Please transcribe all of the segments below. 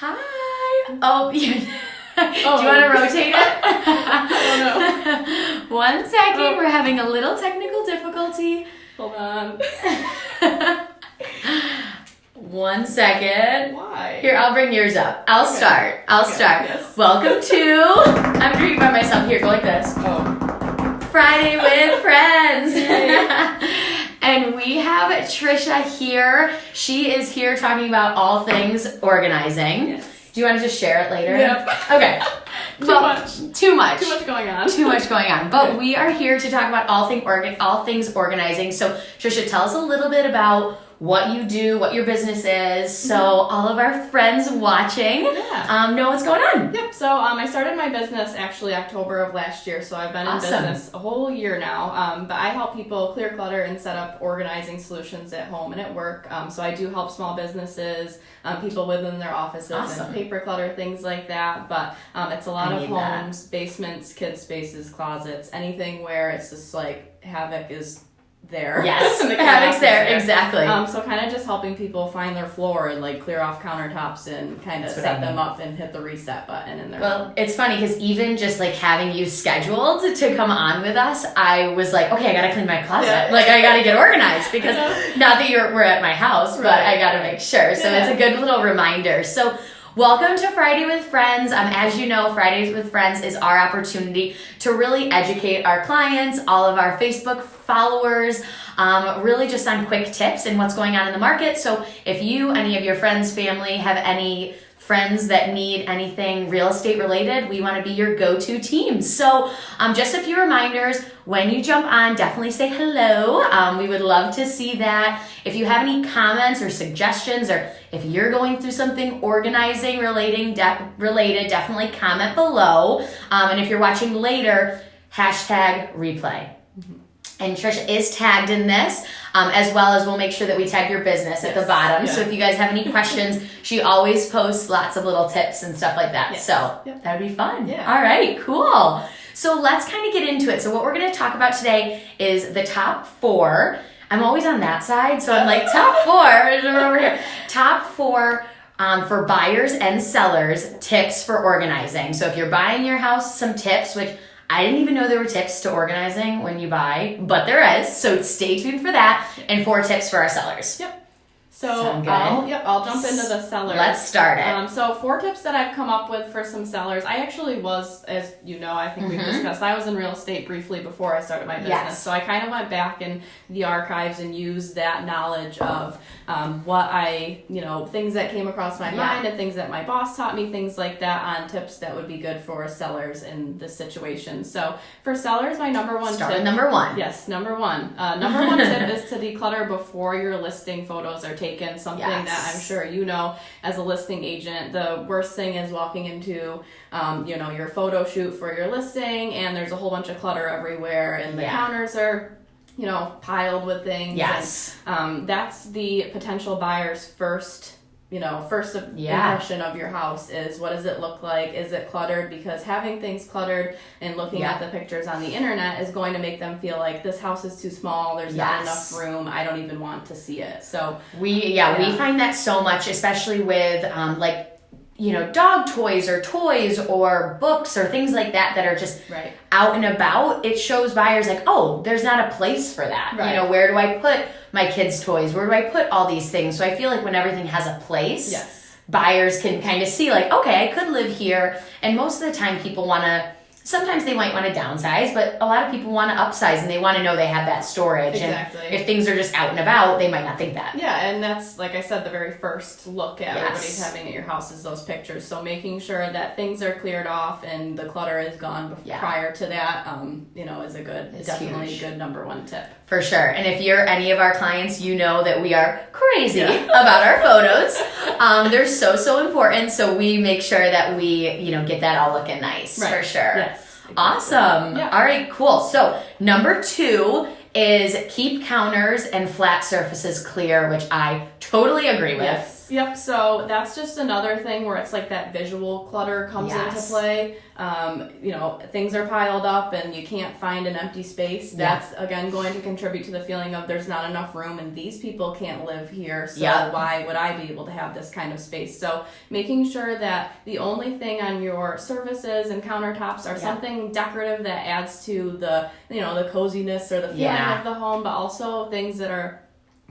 Hi. Oh, do you want to rotate it? I don't know. 1 second. We're having a little technical difficulty. Hold on. 1 second. Why? Here, I'll bring yours up. I'll start. Yes. Welcome to... I'm drinking by myself. Here, go like this. Friday with Friends. And we have Tricia here. She is here talking about all things organizing. Yes. Do you want to just share it later? Yep. Okay. Too much going on. Too much going on. But we are here to talk about all things organizing. So, Tricia, tell us a little bit about what you do, what your business is, so all of our friends watching know what's going on. Yep, so I started my business actually October of last year, so I've been in business a whole year now, but I help people clear clutter and set up organizing solutions at home and at work, so I do help small businesses, people within their offices and paper clutter, things like that, but it's a lot of homes, basements, kids' spaces, closets, anything where it's just like havoc is there. Yes, havoc's there, exactly. So kind of just helping people find their floor and like clear off countertops and kind of set them up and hit the reset button in there. Well, it's funny because even just like having you scheduled to come on with us, I was like, okay, I gotta clean my closet. Yeah. Like I gotta get organized because not that we're at my house, but I gotta make sure. So it's a good little reminder. So welcome to Friday with Friends. As you know, Fridays with Friends is our opportunity to really educate our clients, all of our Facebook followers, really just on quick tips and what's going on in the market. So if you, any of your friends, family, have any friends that need anything real estate related, we want to be your go-to team. So just a few reminders. When you jump on, definitely say hello. We would love to see that. If you have any comments or suggestions, or if you're going through something organizing related, definitely comment below. And if you're watching later, #replay. And Tricia is tagged in this, as well as we'll make sure that we tag your business at the bottom. Yeah. So if you guys have any questions, she always posts lots of little tips and stuff like that. Yes. So that would be fun. Yeah. All right, cool. So let's kind of get into it. So what we're going to talk about today is the top 4. I'm always on that side, so I'm like, top 4, over here. Top 4 for buyers and sellers, tips for organizing. So if you're buying your house, some tips, which I didn't even know there were tips to organizing when you buy, but there is. So stay tuned for that, and 4 tips for our sellers. Yep. So I'll jump into the sellers. Let's start it. So 4 tips that I've come up with for some sellers. I actually was, as you know, I think we've discussed, I was in real estate briefly before I started my business. Yes. So I kind of went back in the archives and used that knowledge of what things that came across my mind and things that my boss taught me, things like that, on tips that would be good for sellers in this situation. So for sellers, my number 1 Start tip. with number 1. Yes, number 1. Number 1 tip is to declutter before your listing photos are taken. Something that I'm sure you know as a listing agent, the worst thing is walking into your photo shoot for your listing and there's a whole bunch of clutter everywhere and the counters are piled with things. Yes. And, that's the potential buyer's first impression of your house is, what does it look like? Is it cluttered? Because having things cluttered and looking at the pictures on the internet is going to make them feel like this house is too small, there's not enough room, I don't even want to see it. So we find that so much, especially with dog toys or books or things like that are just out and about. It shows buyers like, oh, there's not a place for that. Right. Where do I put my kids' toys? Where do I put all these things? So I feel like when everything has a place, buyers can kind of see like, okay, I could live here. And most of the time sometimes they might want to downsize, but a lot of people want to upsize and they want to know they have that storage. Exactly. And if things are just out and about, they might not think that. Yeah, and that's, like I said, the very first look at everybody's having at your house is those pictures. So making sure that things are cleared off and the clutter is gone prior to that, is definitely a good number 1 tip. For sure. And if you're any of our clients, you know that we are crazy about our photos. They're so important. So we make sure that we, get that all looking nice for sure. Yes. Exactly. Awesome. Yeah. All right, cool. So number 2 is keep counters and flat surfaces clear, which I totally agree with. Yep. So that's just another thing where it's like that visual clutter comes into play. Things are piled up and you can't find an empty space. That's again going to contribute to the feeling of there's not enough room and these people can't live here. So why would I be able to have this kind of space? So making sure that the only thing on your surfaces and countertops are something decorative that adds to the coziness or the feeling of the home, but also things that are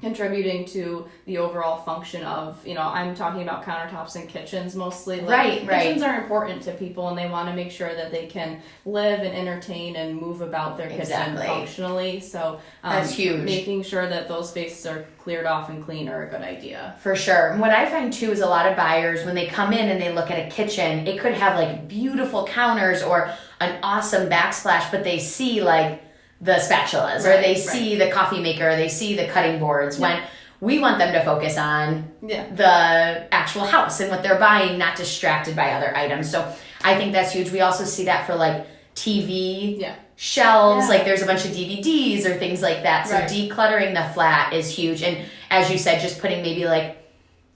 contributing to the overall function of, I'm talking about countertops and kitchens mostly. Kitchens are important to people and they want to make sure that they can live and entertain and move about their kitchen functionally. So that's huge. Making sure that those spaces are cleared off and clean are a good idea. For sure. What I find too is a lot of buyers, when they come in and they look at a kitchen, it could have like beautiful counters or an awesome backsplash, but they see like the spatulas or they see the coffee maker, they see the cutting boards, when we want them to focus on the actual house and what they're buying, not distracted by other items. So I think that's huge. We also see that for like TV shelves, like there's a bunch of DVDs or things like that. So decluttering the flat is huge. And as you said, just putting maybe like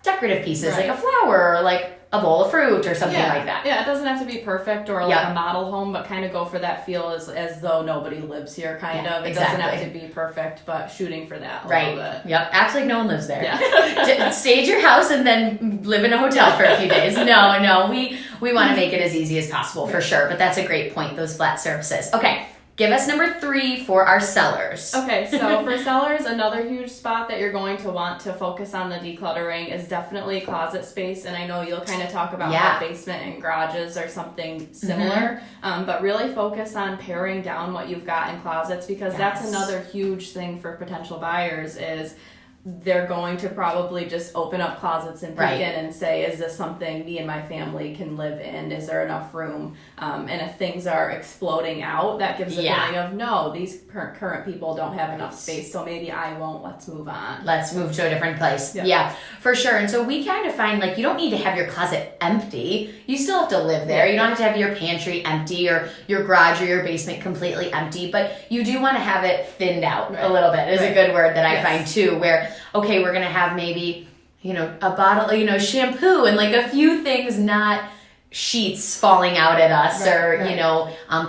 decorative pieces, like a flower or like a bowl of fruit or something like that. Yeah, it doesn't have to be perfect or like a model home, but kind of go for that feel as though nobody lives here, kind of. It doesn't have to be perfect, but shooting for that a little bit. Yep, act like no one lives there. Yeah. Stage your house and then live in a hotel for a few days. No, we want to make it as easy as possible for sure, but that's a great point, those flat surfaces. Okay. Give us number 3 for our sellers. Okay, so for sellers, another huge spot that you're going to want to focus on the decluttering is definitely closet space. And I know you'll kind of talk about how basement and garages are something similar, but really focus on paring down what you've got in closets, because that's another huge thing for potential buyers is they're going to probably just open up closets and peek in and say, is this something me and my family can live in? Is there enough room? And if things are exploding out, that gives a feeling of, no, these current people don't have enough space, so maybe I won't. Let's move on. Let's move to a different place. Yeah, for sure. And so we kind of find, like, you don't need to have your closet empty. You still have to live there. You don't have to have your pantry empty or your garage or your basement completely empty, but you do want to have it thinned out a little bit is a good word that I find too, where okay, we're going to have maybe, a bottle, shampoo and like a few things, not sheets falling out at us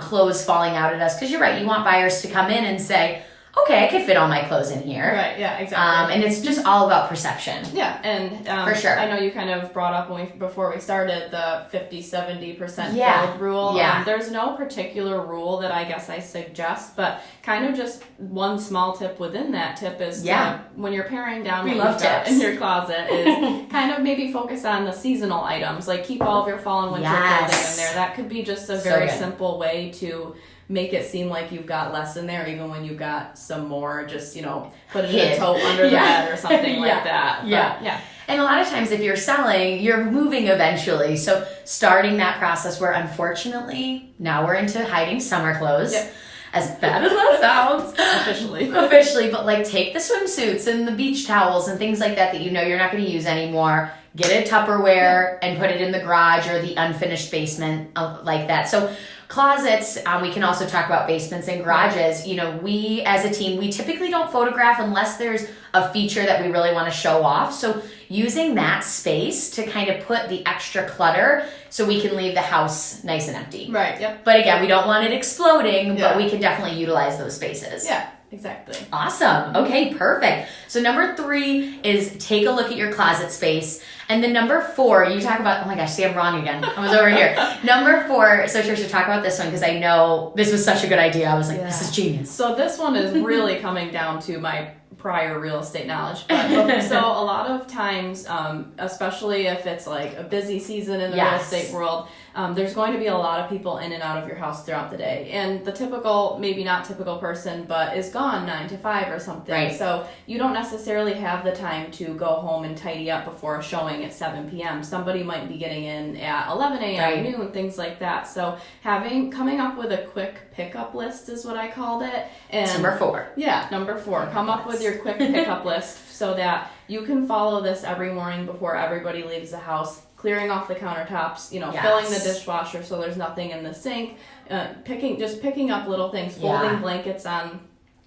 clothes falling out at us. Because you're right, you want buyers to come in and say, okay, I could fit all my clothes in here. Right, yeah, exactly. And it's just all about perception. Yeah, and for sure. I know you kind of brought up before we started the 50-70% filled rule. Yeah. There's no particular rule that I guess I suggest, but kind of just one small tip within that tip is when you're paring down what you've got in your closet is kind of maybe focus on the seasonal items. Like keep all of your fall and winter clothing in there. That could be just a very simple way to make it seem like you've got less in there, even when you've got some more, just, put it in a tote under the bed or something like that. But, yeah. And a lot of times if you're selling, you're moving eventually. So starting that process where unfortunately now we're into hiding summer clothes. Yep. As bad as that sounds. Officially, but like take the swimsuits and the beach towels and things like that you're not going to use anymore. Get a Tupperware and put it in the garage or the unfinished basement like that. So closets, we can also talk about basements and garages. We as a team, we typically don't photograph unless there's a feature that we really want to show off. So using that space to kind of put the extra clutter so we can leave the house nice and empty. Right, yep. But again, we don't want it exploding, but we can definitely utilize those spaces. Yeah. Exactly. Awesome. Okay, perfect. So number 3 is take a look at your closet space. And then number 4, you talk about, oh my gosh, see, I'm wrong again. I was over here. Number 4, so Tricia, talk about this one because I know this was such a good idea. I was like, this is genius. So this one is really coming down to my prior real estate knowledge. But, so a lot of times, especially if it's like a busy season in the real estate world, there's going to be a lot of people in and out of your house throughout the day. And the typical, maybe not typical person, but is gone 9 to 5 or something. Right. So you don't necessarily have the time to go home and tidy up before a showing at 7 p.m. Somebody might be getting in at 11 a.m., noon, things like that. So coming up with a quick pickup list is what I called it. And number 4. Yeah, number 4. Come up with your quick pickup list so that you can follow this every morning before everybody leaves the house. Clearing off the countertops, filling the dishwasher so there's nothing in the sink, picking up little things, folding blankets on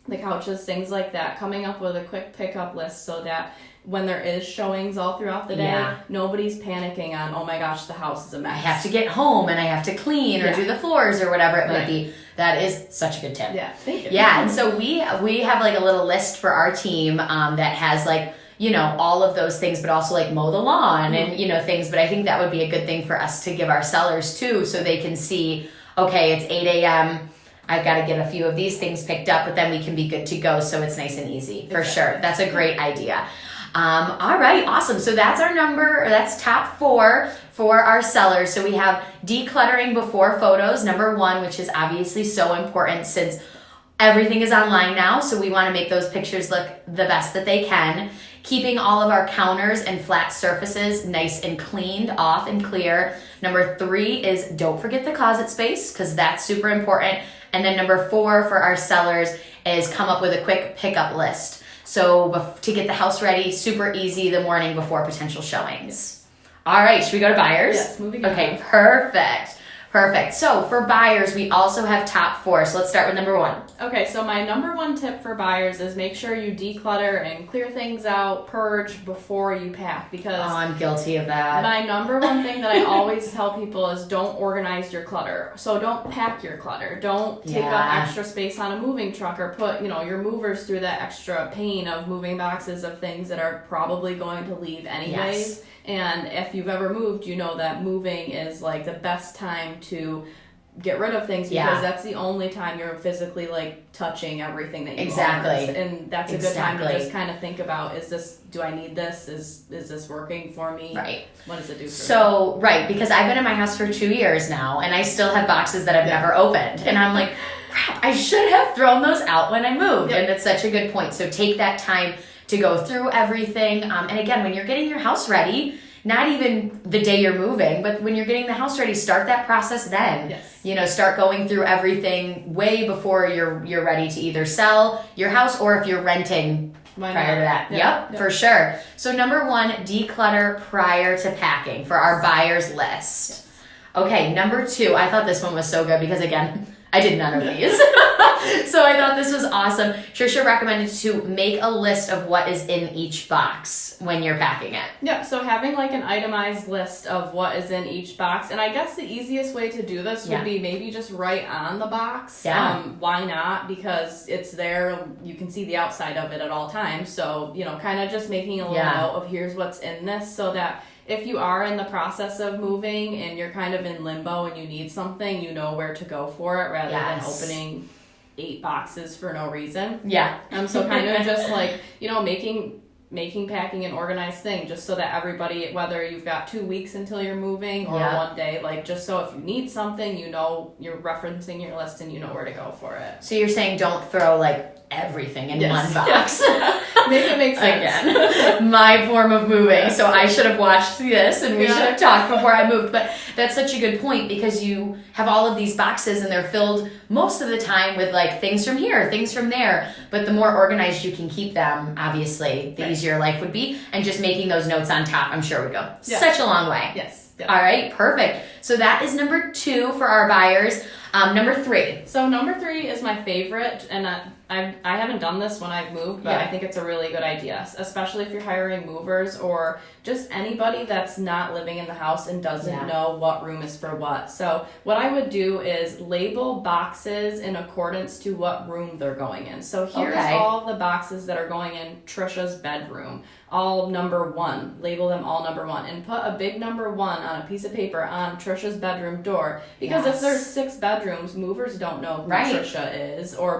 the couches, things like that, coming up with a quick pickup list so that when there is showings all throughout the day, nobody's panicking on, oh my gosh, the house is a mess. I have to get home and I have to clean or do the floors or whatever it might be. That is such a good tip. Yeah, thank you. Yeah, and so we have like a little list for our team that has like, you know, all of those things, but also like mow the lawn and, you know, things. But I think that would be a good thing for us to give our sellers too, so they can see, okay, it's 8 a.m., I've got to get a few of these things picked up, but then we can be good to go, so it's nice and easy. For sure. That's a great idea. All right, awesome. So that's top 4 for our sellers. So we have decluttering before photos, number 1, which is obviously so important since everything is online now. So we want to make those pictures look the best that they can. Keeping all of our counters and flat surfaces nice and cleaned off and clear. Number 3 is don't forget the closet space, because that's super important. And then number 4 for our sellers is come up with a quick pickup list. So to get the house ready, super easy the morning before potential showings. All right, should we go to buyers? Yes, moving on. Okay, perfect. So for buyers, we also have top 4. So let's start with number 1. Okay, so my number 1 tip for buyers is make sure you declutter and clear things out, purge before you pack, because I'm guilty of that. My number 1 thing that I always tell people is don't organize your clutter. So don't pack your clutter. Don't take up extra space on a moving truck or put, your movers through that extra pain of moving boxes of things that are probably going to leave anyways. Yes. And if you've ever moved, you know that moving is like the best time to get rid of things, because that's the only time you're physically like touching everything that you own. And that's a good time to just kind of think about, do I need this? Is this working for me? Right. What does it do for me? Right, because I've been in my house for 2 years now and I still have boxes that I've never opened. And I'm like, crap, I should have thrown those out when I moved. And it's such a good point. So take that time to go through everything. And again, when you're getting your house ready, not even the day you're moving, but when you're getting the house ready, start that process then. Yes. Start going through everything way before you're ready to either sell your house or if you're renting prior to that. Yep, for sure. So number 1, declutter prior to packing for our buyers list. Yes. Okay, number 2, I thought this one was so good because again, I did none of these. So I thought this was awesome. Tricia recommended to make a list of what is in each box when you're packing it. Yeah, so having like an itemized list of what is in each box. And I guess the easiest way to do this would be maybe just write on the box. Why not? Because it's there. You can see the outside of it at all times. So, kind of just making a little note of here's what's in this, so that if you are in the process of moving and you're kind of in limbo and you need something, you know where to go for it rather than opening 8 boxes for no reason. So kind of just like, making packing an organized thing, just so that everybody, whether you've got 2 weeks until you're moving or 1 day, like just so if you need something, you're referencing your list and you know where to go for it. So you're saying don't throw like everything in one box. Make it make sense. Again, my form of moving. So I should have watched this and we should have talked before I moved. But that's such a good point, because you have all of these boxes and they're filled most of the time with like things from here, things from there. But the more organized you can keep them, obviously, the easier life would be. And just making those notes on top, I'm sure would go such a long way. Yes. All right, perfect. So that is number 2 for our buyers. Number 3. So number 3 is my favorite, and I haven't done this when I've moved, but I think it's a really good idea, especially if you're hiring movers or just anybody that's not living in the house and doesn't know what room is for what. So what I would do is label boxes in accordance to what room they're going in. So here's all the boxes that are going in Tricia's bedroom. All number 1. Label them all number 1. And put a big number 1 on a piece of paper on Tricia's bedroom door. Because if there's 6 bedrooms, movers don't know who Tricia is. Or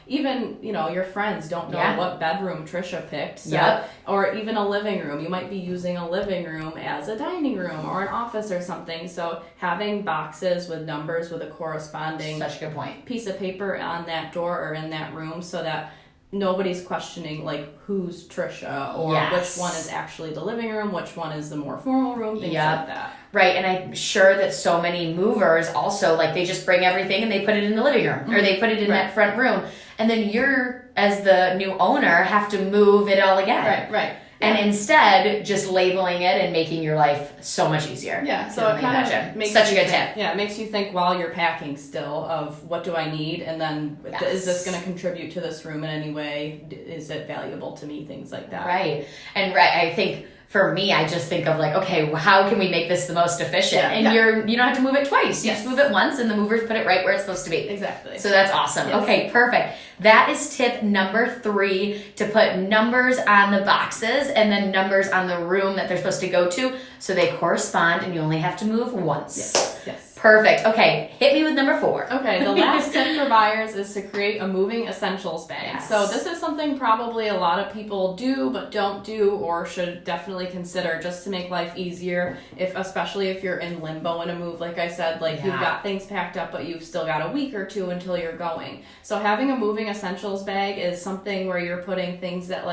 even your friends don't know what bedroom Tricia picked. So, or even a living room. You might be using a living room as a dining room or an office or something. So having boxes with numbers with a corresponding such a good point. Piece of paper on that door or in that room, so that nobody's questioning like who's Tricia or which one is actually the living room, which one is the more formal room, things like that. Right, and I'm sure that so many movers also, like, they just bring everything and they put it in the living room or they put it in that front room, and then you're, as the new owner, have to move it all again. Right. and instead just labeling it and making your life so much easier. Yeah, so it kind of makes such a good tip. Yeah, it makes you think while you're packing still of what do I need, and then is this going to contribute to this room in any way? Is it valuable to me? Things like that. Right. And I think for me, I just think of like, okay, how can we make this the most efficient? And you don't have to move it twice. You just move it once and the movers put it right where it's supposed to be. Exactly. So that's awesome. Yes. Okay, perfect. That is tip number 3, to put numbers on the boxes and then numbers on the room that they're supposed to go to so they correspond and you only have to move once. Yes. Perfect. Okay, hit me with number 4. Okay, the last tip for buyers is to create a moving essentials bag. Yes. So this is something probably a lot of people do but don't do or should definitely consider just to make life easier, especially if you're in limbo in a move. Like I said, you've got things packed up but you've still got a week or 2 until you're going. So having a moving essentials bag is something where you're putting things that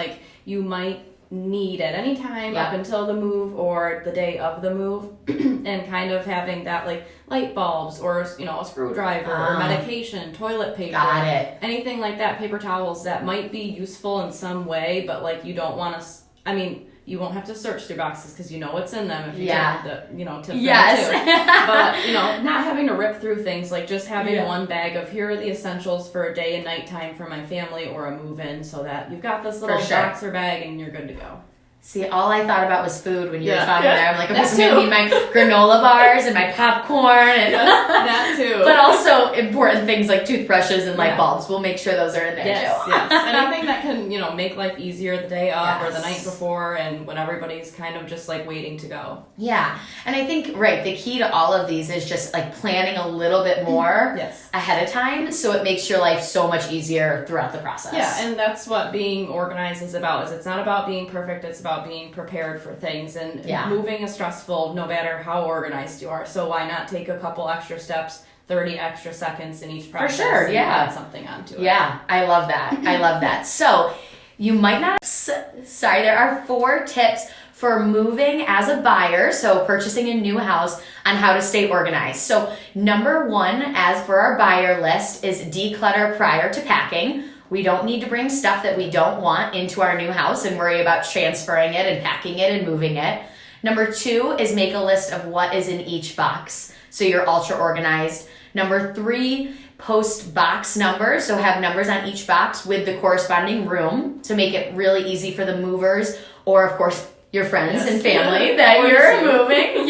you might need at any time up until the move or the day of the move, and kind of having that light bulbs or a screwdriver or medication, toilet paper, anything like that, paper towels that might be useful in some way, but you don't want to. You won't have to search through boxes because you know what's in them if you tip them too. But not having to rip through things, just having one bag of here are the essentials for a day and night time for my family or a move-in, so that you've got this little boxer bag and you're good to go. See, all I thought about was food when you were talking there. I'm like, okay, so I'm going to need my granola bars and my popcorn. And that too. But also important things like toothbrushes and light bulbs. We'll make sure those are in there too. Yes. Anything that can, make life easier the day of or the night before and when everybody's kind of just waiting to go. Yeah. And I think, the key to all of these is just planning a little bit more ahead of time so it makes your life so much easier throughout the process. Yeah, and that's what being organized is about. It's not about being perfect, it's about being prepared for things, and moving is stressful no matter how organized you are, so why not take a couple extra steps, 30 extra seconds in each process, for sure, and add something onto it. Yeah, I love that. So you might not there are 4 tips for moving as a buyer, so purchasing a new house, on how to stay organized. So number 1, as for our buyer list, is declutter prior to packing. We don't need to bring stuff that we don't want into our new house and worry about transferring it and packing it and moving it. Number 2 is make a list of what is in each box, so you're ultra organized. Number 3, post box numbers, so have numbers on each box with the corresponding room to make it really easy for the movers, or of course your friends and family that you're moving.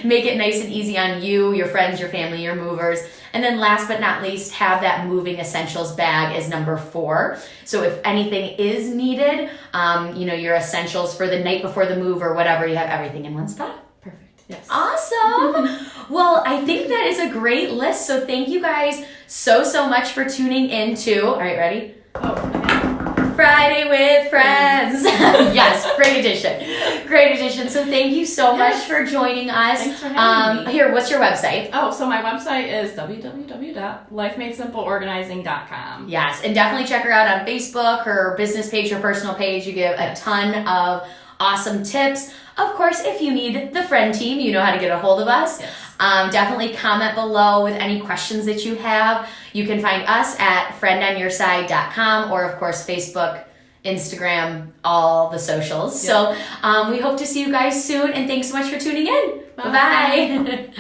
Make it nice and easy on you, your friends, your family, your movers. And then last but not least, have that moving essentials bag as number 4. So if anything is needed, your essentials for the night before the move or whatever, you have everything in one spot. Perfect. Yes. Awesome. Well, I think that is a great list. So thank you guys so much for tuning into, all right, ready? Friday with Friends. Yes, great addition. So thank you so much for joining us. Thanks for having me. Here, what's your website? So my website is www.lifemadesimpleorganizing.com. Yes, and definitely check her out on Facebook, her business page, her personal page. You give a ton of awesome tips. Of course, if you need the friend team, you know how to get a hold of us. Yes. Definitely comment below with any questions that you have. You can find us at friendonyourside.com or, of course, Facebook, Instagram, all the socials. Yep. So we hope to see you guys soon, and thanks so much for tuning in. Bye-bye.